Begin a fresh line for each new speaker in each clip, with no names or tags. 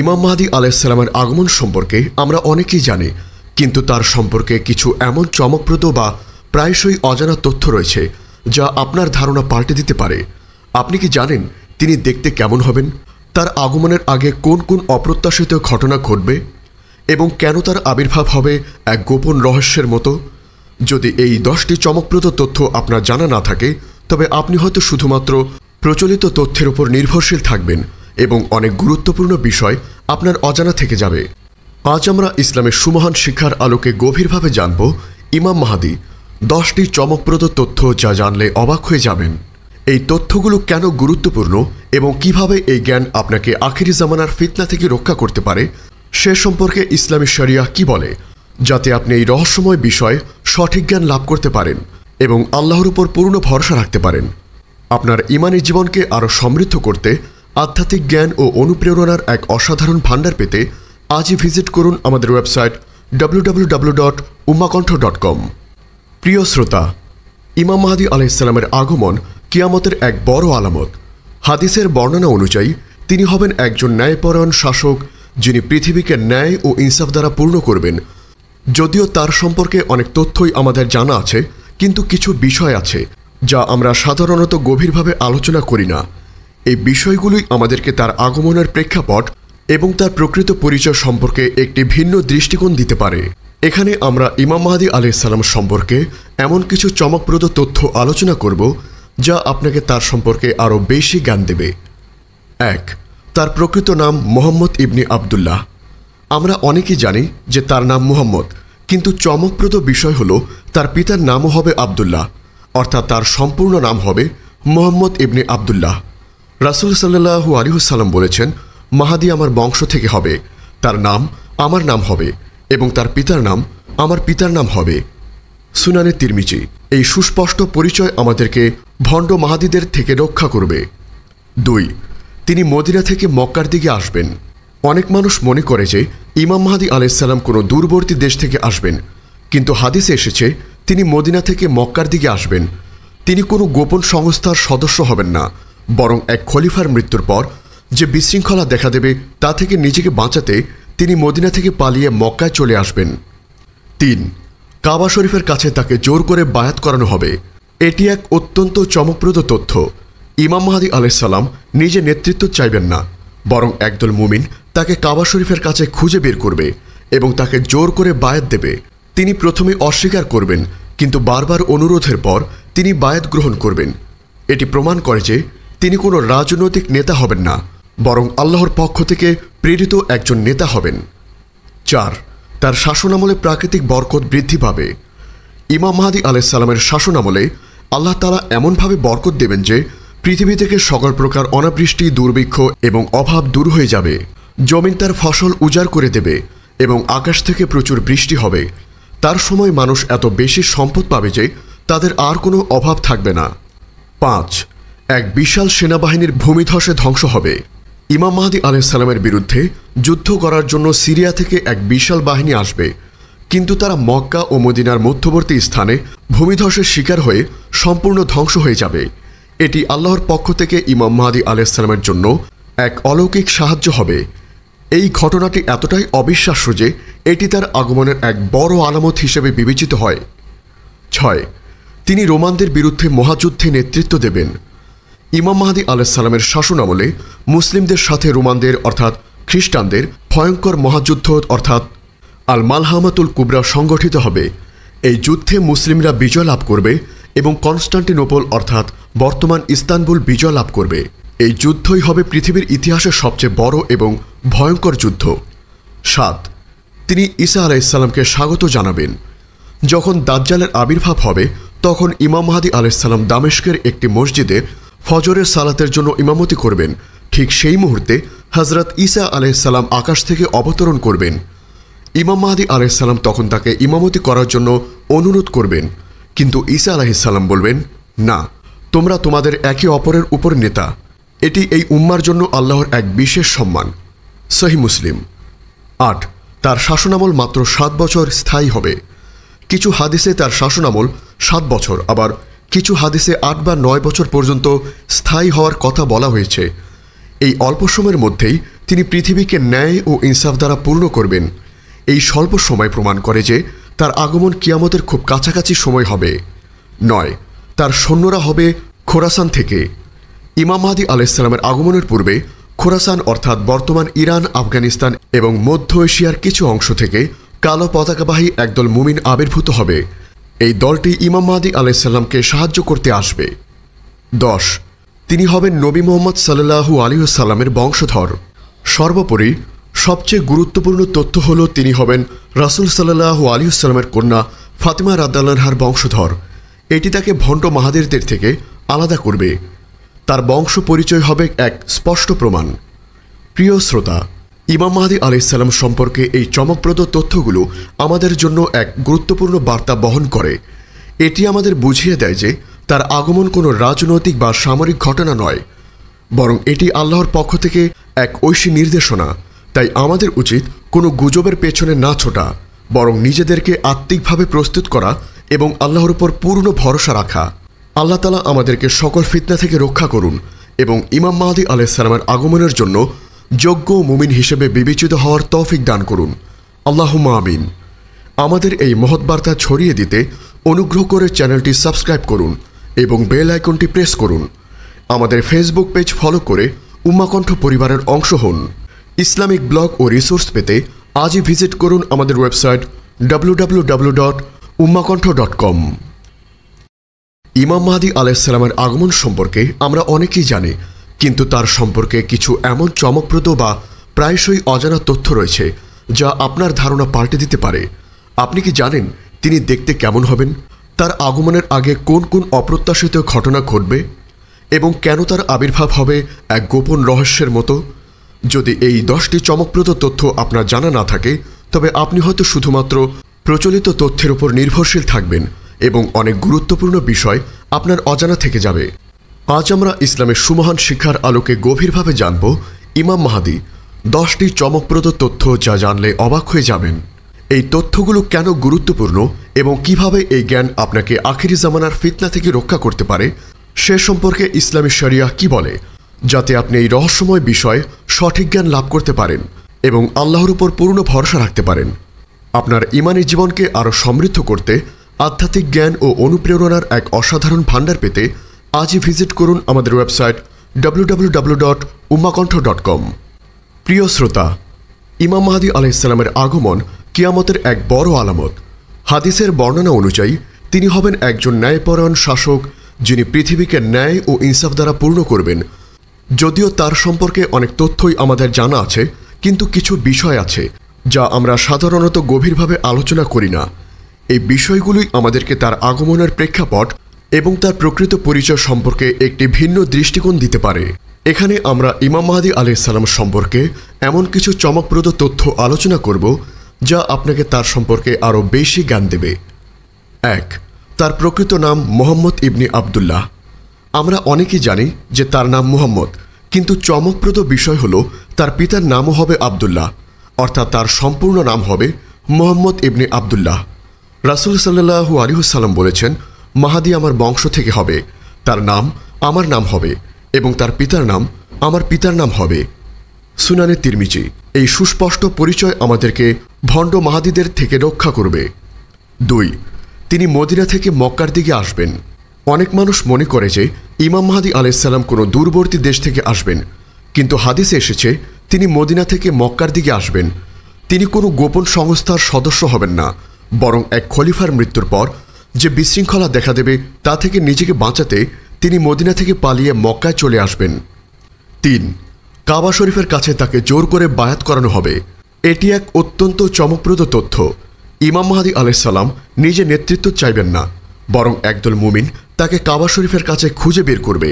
ইমাম মাহদী আলাইহিসসালামের আগমন সম্পর্কে আমরা অনেকেই জানি, কিন্তু তার সম্পর্কে কিছু এমন চমকপ্রদ বা প্রায়শই অজানা তথ্য রয়েছে যা আপনার ধারণা পাল্টে দিতে পারে। আপনি কি জানেন তিনি দেখতে কেমন হবেন, তার আগমনের আগে কোন কোন অপ্রত্যাশিত ঘটনা ঘটবে এবং কেন তার আবির্ভাব হবে এক গোপন রহস্যের মতো? যদি এই 10টি চমকপ্রদ তথ্য আপনার জানা না থাকে, তবে আপনি হয়তো শুধুমাত্র প্রচলিত তথ্যের উপর নির্ভরশীল থাকবেন এবং অনেক গুরুত্বপূর্ণ বিষয় আপনার অজানা থেকে যাবে। আজ আমরা ইসলামের সুমহান শিক্ষার আলোকে গভীরভাবে জানব ইমাম মাহদী 10টি চমকপ্রদ তথ্য যা জানলে অবাক হয়ে যাবেন। এই তথ্যগুলো কেন গুরুত্বপূর্ণ এবং কিভাবে এই জ্ঞান আপনাকে আখিরি জামানার ফিতনা থেকে রক্ষা করতে পারে সে সম্পর্কে ইসলামী শরিয়া কি বলে, যাতে আপনি এই রহস্যময় বিষয়ে সঠিক জ্ঞান লাভ করতে পারেন এবং আল্লাহর উপর পূর্ণ ভরসা রাখতে পারেন। আপনার ঈমানী জীবনকে আরও সমৃদ্ধ করতে আধ্যাত্মিক জ্ঞান ও অনুপ্রেরণার এক অসাধারণ ভাণ্ডার পেতে আজই ভিজিট করুন আমাদের ওয়েবসাইট www.ummahkonth.com। প্রিয় শ্রোতা, ইমাম মাহদী আলাইহিসসালামের আগমন কিয়ামতের এক বড় আলামত। হাদিসের বর্ণনা অনুযায়ী তিনি হবেন একজন ন্যায়পরায়ণ শাসক, যিনি পৃথিবীকে ন্যায় ও ইনসাফ দ্বারা পূর্ণ করবেন। যদিও তার সম্পর্কে অনেক তথ্যই আমাদের জানা আছে, কিন্তু কিছু বিষয় আছে যা আমরা সাধারণত গভীরভাবে আলোচনা করি না। এই বিষয়গুলোই আমাদেরকে তার আগমনের প্রেক্ষাপট এবং তার প্রকৃত পরিচয় সম্পর্কে একটি ভিন্ন দৃষ্টিকোণ দিতে পারে। এখানে আমরা ইমাম মাহদী আলাইহিসসালাম সম্পর্কে এমন কিছু চমকপ্রদ তথ্য আলোচনা করব যা আপনাকে তার সম্পর্কে আরও বেশি জ্ঞান দেবে। 1. তার প্রকৃত নাম মুহাম্মদ ইবনে আবদুল্লাহ। আমরা অনেকেই জানি যে তার নাম মুহাম্মদ, কিন্তু চমকপ্রদ বিষয় হল তার পিতার নামও হবে আবদুল্লাহ, অর্থাৎ তার সম্পূর্ণ নাম হবে মুহাম্মদ ইবনে আবদুল্লাহ। রাসূল সাল্লাল্লাহু আলাইহি ওয়াসাল্লাম বলেছেন, মাহদী আমার বংশ থেকে হবে, তার নাম আমার নাম হবে এবং তার পিতার নাম আমার পিতার নাম হবে। সুনানে তিরমিজি। এই সুস্পষ্ট পরিচয় আমাদেরকে ভণ্ড মাহদীদের থেকে রক্ষা করবে। 2. তিনি মদিনা থেকে মক্কার দিকে আসবেন। অনেক মানুষ মনে করে যে ইমাম মাহদী আলাইহিসসালাম কোনো দূরবর্তী দেশ থেকে আসবেন, কিন্তু হাদিসে এসেছে তিনি মদিনা থেকে মক্কার দিকে আসবেন। তিনি কোনো গোপন সংস্থার সদস্য হবেন না, বরং এক খলিফার মৃত্যুর পর যে বিশৃঙ্খলা দেখা দেবে তা থেকে নিজেকে বাঁচাতে তিনি মদিনা থেকে পালিয়ে মক্কায় চলে আসবেন। 3. কাবা শরীফের কাছে তাকে জোর করে বায়াত করানো হবে। এটি এক অত্যন্ত চমকপ্রদ তথ্য। ইমাম মাহদী আলাইহিসসালাম নিজে নেতৃত্ব চাইবেন না, বরং একদল মুমিন তাকে কাবা শরীফের কাছে খুঁজে বের করবে এবং তাকে জোর করে বায়াত দেবে। তিনি প্রথমে অস্বীকার করবেন, কিন্তু বারবার অনুরোধের পর তিনি বায়াত গ্রহণ করবেন। এটি প্রমাণ করে যে তিনি কোনো রাজনৈতিক নেতা হবেন না, বরং আল্লাহর পক্ষ থেকে প্রেরিত একজন নেতা হবেন। 4. তার শাসনামলে প্রাকৃতিক বরকত বৃদ্ধি পাবে। ইমাম মাহদী আলাইহিসসালামের শাসনামলে আল্লাহ তাআলা এমনভাবে বরকত দেবেন যে পৃথিবী থেকে সকল প্রকার অনাবৃষ্টি, দুর্ভিক্ষ এবং অভাব দূর হয়ে যাবে। জমিন তার ফসল উজাড় করে দেবে এবং আকাশ থেকে প্রচুর বৃষ্টি হবে। তার সময় মানুষ এত বেশি সম্পদ পাবে যে তাদের আর কোনো অভাব থাকবে না। 5. এক বিশাল সেনাবাহিনীর ভূমিধসে ধ্বংস হবে। ইমাম মাহদী আলাইহিসসালামের বিরুদ্ধে যুদ্ধ করার জন্য সিরিয়া থেকে এক বিশাল বাহিনী আসবে, কিন্তু তারা মক্কা ও মদিনার মধ্যবর্তী স্থানে ভূমিধসের শিকার হয়ে সম্পূর্ণ ধ্বংস হয়ে যাবে। এটি আল্লাহর পক্ষ থেকে ইমাম মাহদী আলাইহিসসালামের জন্য এক অলৌকিক সাহায্য হবে। এই ঘটনাটি এতটাই অবিশ্বাস্য যে এটি তার আগমনের এক বড় আলামত হিসেবে বিবেচিত হয়। 6. তিনি রোমানদের বিরুদ্ধে মহাযুদ্ধে নেতৃত্ব দেবেন। ইমাম মাহদী আলাইহিসসালামের শাসনামলে মুসলিমদের সাথে রোমানদের অর্থাৎ খ্রিস্টানদের ভয়ঙ্কর মহাযুদ্ধ অর্থাৎ আল মালহামাতুল কুবরা সংগঠিত হবে। এই যুদ্ধে মুসলিমরা বিজয় লাভ করবে এবং কনস্টান্টিনোপল অর্থাৎ বর্তমান ইস্তানবুল বিজয় লাভ করবে। এই যুদ্ধই হবে পৃথিবীর ইতিহাসের সবচেয়ে বড় এবং ভয়ঙ্কর যুদ্ধ। 7. তিনি ঈসা আলাইহিসসালামকে স্বাগত জানাবেন। যখন দাজ্জালের আবির্ভাব হবে তখন ইমাম মাহদী আলাইহিসসালাম দামেস্কের একটি মসজিদে ফজরের সালাতের জন্য ইমামতি করবেন। ঠিক সেই মুহূর্তে হযরত ঈসা আলাইহিসসালাম আকাশ থেকে অবতরণ করবেন। ইমাম মাহদী আলাইহিসসালাম তখন তাকে ইমামতি করার জন্য অনুরোধ করবেন, কিন্তু ঈসা আলাইহিসসালাম বলবেন, না, তোমরা তোমাদের একে অপরের উপর নেতা। এটি এই উম্মার জন্য আল্লাহর এক বিশেষ সম্মান। সহিহ মুসলিম। 8. তার শাসনামল মাত্র 7 বছর স্থায়ী হবে। কিছু হাদিসে তার শাসনামল 7 বছর, আবার কিছু হাদিসে 8 বা 9 বছর পর্যন্ত স্থায়ী হওয়ার কথা বলা হয়েছে। এই অল্প সময়ের মধ্যেই তিনি পৃথিবীকে ন্যায় ও ইনসাফ দ্বারা পূর্ণ করবেন। এই স্বল্প সময় প্রমাণ করে যে তার আগমন কিয়ামতের খুব কাছাকাছি সময় হবে। 9, তার সৈন্যরা হবে খোরাসান থেকে। ইমাম মাহদী আলাইহিসসালামের আগমনের পূর্বে খোরাসান অর্থাৎ বর্তমান ইরান, আফগানিস্তান এবং মধ্য এশিয়ার কিছু অংশ থেকে কালো পতাকাবাহী একদল মুমিন আবির্ভূত হবে। এই দলটি ইমাম মাহদী আলাইহিসসালামকে সাহায্য করতে আসবে। 10, তিনি হবেন নবী মুহাম্মদ সাল্লাল্লাহু আলাইহি ওয়াসাল্লামের বংশধর। সর্বোপরি সবচেয়ে গুরুত্বপূর্ণ তথ্য হল তিনি হবেন রাসূল সাল্লাল্লাহু আলাইহি ওয়াসাল্লামের কন্যা ফাতিমা রাদিয়াল্লাহু আনহার বংশধর। এটি তাকে ভণ্ড মাহাদিরদের থেকে আলাদা করবে। তার বংশ পরিচয় হবে এক স্পষ্ট প্রমাণ। প্রিয় শ্রোতা, ইমাম মাহদী আলাইহিসসালাম সম্পর্কে এই চমকপ্রদ তথ্যগুলো আমাদের জন্য এক গুরুত্বপূর্ণ বার্তা বহন করে। এটি আমাদের বুঝিয়ে দেয় যে তার আগমন কোনো রাজনৈতিক বা সামরিক ঘটনা নয়, বরং এটি আল্লাহর পক্ষ থেকে এক ঐশী নির্দেশনা। তাই আমাদের উচিত কোনো গুজবের পেছনে না ছোটা, বরং নিজেদেরকে আত্মিকভাবে প্রস্তুত করা এবং আল্লাহর উপর পূর্ণ ভরসা রাখা। আল্লাহ তাআলা আমাদেরকে সকল ফিতনা থেকে রক্ষা করুন এবং ইমাম মাহদী আলাইহিসসালামের আগমনের জন্য যোগ্য মুমিন হিসেবে বিবেচিত হওয়ার তৌফিক দান করুন। আল্লাহুম্মা আমিন। আমাদের এই মহৎ বার্তা ছড়িয়ে দিতে অনুগ্রহ করে চ্যানেলটি সাবস্ক্রাইব করুন এবং বেল আইকনটি প্রেস করুন। আমাদের ফেসবুক পেজ ফলো করে উম্মাহ কণ্ঠ পরিবারের অংশ হন। ইসলামিক ব্লগ ও রিসোর্স পেতে আজই ভিজিট করুন আমাদের ওয়েবসাইট www.ummahkontho.com। ইমাম মাহদী আলাইহিসসালামের আগমন সম্পর্কে আমরা অনেকেই জানি, কিন্তু তার সম্পর্কে কিছু এমন চমকপ্রদ বা প্রায়শই অজানা তথ্য রয়েছে যা আপনার ধারণা পাল্টে দিতে পারে। আপনি কি জানেন তিনি দেখতে কেমন হবেন? তার আগমনের আগে কোন কোন অপ্রত্যাশিত ঘটনা ঘটবে এবং কেন তার আবির্ভাব হবে এক গোপন রহস্যের মতো? যদি এই 10টি চমকপ্রদ তথ্য আপনার জানা না থাকে, তবে আপনি হয়তো শুধুমাত্র প্রচলিত তথ্যের উপর নির্ভরশীল থাকবেন এবং অনেক গুরুত্বপূর্ণ বিষয় আপনার অজানা থেকে যাবে। আজ আমরা ইসলামের সুমহান শিক্ষার আলোকে গভীরভাবে জানব ইমাম মাহদী, 10টি চমকপ্রদ তথ্য যা জানলে অবাক হয়ে যাবেন। এই তথ্যগুলো কেন গুরুত্বপূর্ণ এবং কিভাবে এই জ্ঞান আপনাকে আখিরি জামানার ফিতনা থেকে রক্ষা করতে পারে সে সম্পর্কে ইসলামী শরিয়াহ কি বলে, যাতে আপনি এই রহস্যময় বিষয়ে সঠিক জ্ঞান লাভ করতে পারেন এবং আল্লাহর উপর পূর্ণ ভরসা রাখতে পারেন। আপনার ঈমানী জীবনকে আরও সমৃদ্ধ করতে আধ্যাত্মিক জ্ঞান ও অনুপ্রেরণার এক অসাধারণ ভাণ্ডার পেতে আজই ভিজিট করুন আমাদের ওয়েবসাইট www.ummahkontho.com। প্রিয় শ্রোতা, ইমাম মাহদী আলাইহিসসালামের আগমন কিয়ামতের এক বড় আলামত। হাদিসের বর্ণনা অনুযায়ী তিনি হবেন একজন ন্যায়পরায়ণ শাসক, যিনি পৃথিবীকে ন্যায় ও ইনসাফ দ্বারা পূর্ণ করবেন। যদিও তার সম্পর্কে অনেক তথ্যই আমাদের জানা আছে, কিন্তু কিছু বিষয় আছে যা আমরা সাধারণত গভীরভাবে আলোচনা করি না। এই বিষয়গুলোই আমাদেরকে তার আগমনের প্রেক্ষাপট এবং তার প্রকৃত পরিচয় সম্পর্কে একটি ভিন্ন দৃষ্টিকোণ দিতে পারে। এখানে আমরা ইমাম মাহদী আলাইহিসসালাম সম্পর্কে এমন কিছু চমকপ্রদ তথ্য আলোচনা করব যা আপনাকে তার সম্পর্কে আরও বেশি জ্ঞান দেবে। 1, তার প্রকৃত নাম মুহাম্মদ ইবনে আবদুল্লাহ। আমরা অনেকেই জানি যে তার নাম মুহাম্মদ, কিন্তু চমকপ্রদ বিষয় হল তার পিতার নামও হবে আবদুল্লাহ, অর্থাৎ তার সম্পূর্ণ নাম হবে মুহাম্মদ ইবনে আবদুল্লাহ। রাসূল সাল্লাল্লাহু আলাইহি ওয়াসাল্লাম বলেছেন, মাহদী আমার বংশ থেকে হবে, তার নাম আমার নাম হবে এবং তার পিতার নাম আমার পিতার নাম হবে। সুনানে তিরমিজি। এই সুস্পষ্ট পরিচয় আমাদেরকে ভণ্ড মাহাদীদের থেকে রক্ষা করবে। 2, তিনি মদিনা থেকে মক্কার দিকে আসবেন। অনেক মানুষ মনে করে যে ইমাম মাহদী আলাইহিসসালাম কোনো দূরবর্তী দেশ থেকে আসবেন, কিন্তু হাদিসে এসেছে তিনি মদিনা থেকে মক্কার দিকে আসবেন। তিনি কোনো গোপন সংস্থার সদস্য হবেন না, বরং এক খলিফার মৃত্যুর পর যে বিশৃঙ্খলা দেখা দেবে তা থেকে নিজেকে বাঁচাতে তিনি মদিনা থেকে পালিয়ে মক্কায় চলে আসবেন। 3, কাবা শরীফের কাছে তাকে জোর করে বায়াত করানো হবে। এটি এক অত্যন্ত চমকপ্রদ তথ্য। ইমাম মাহদী আলাইহিসসালাম নিজে নেতৃত্ব চাইবেন না, বরং একদল মুমিন তাকে কাবা শরীফের কাছে খুঁজে বের করবে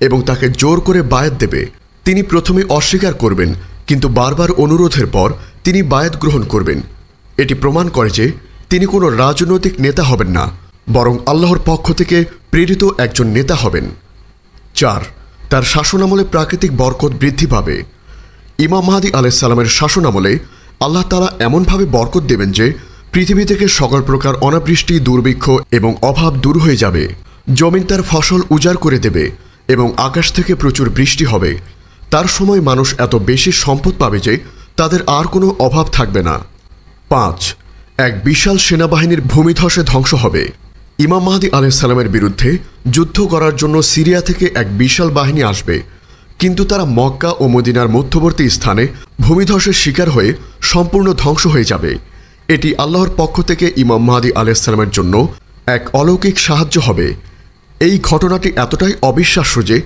এবং তাকে জোর করে বায়াত দেবে। তিনি প্রথমে অস্বীকার করবেন, কিন্তু বারবার অনুরোধের পর তিনি বায়াত গ্রহণ করবেন। এটি প্রমাণ করে যে তিনি কোনো রাজনৈতিক নেতা হবেন না, বরং আল্লাহর পক্ষ থেকে প্রেরিত একজন নেতা হবেন। 4, তার শাসনামলে প্রাকৃতিক বরকত বৃদ্ধি পাবে। ইমাম মাহদী আলাইহিসসালামের শাসনামলে আল্লাহ তাআলা এমনভাবে বরকত দেবেন যে পৃথিবী থেকে সকল প্রকার অনাবৃষ্টি, দুর্ভিক্ষ এবং অভাব দূর হয়ে যাবে। জমিন তার ফসল উজাড় করে দেবে এবং আকাশ থেকে প্রচুর বৃষ্টি হবে। তার সময় মানুষ এত বেশি সম্পদ পাবে যে তাদের আর কোনো অভাব থাকবে না। 5. এক বিশাল সেনাবাহিনীর ভূমিধসে ধ্বংস হবে। ইমাম মাহদী আলাইহিসসালামের বিরুদ্ধে যুদ্ধ করার জন্য সিরিয়া থেকে এক বিশাল বাহিনী আসবে, কিন্তু তারা মক্কা ও মদিনার মধ্যবর্তী স্থানে ভূমিধসের শিকার হয়ে সম্পূর্ণ ধ্বংস হয়ে যাবে। এটি আল্লাহর পক্ষ থেকে ইমাম মাহদী আলাইহিসসালামের জন্য এক অলৌকিক সাহায্য হবে। এই ঘটনাটি এতটাই অবিশ্বাস্য যে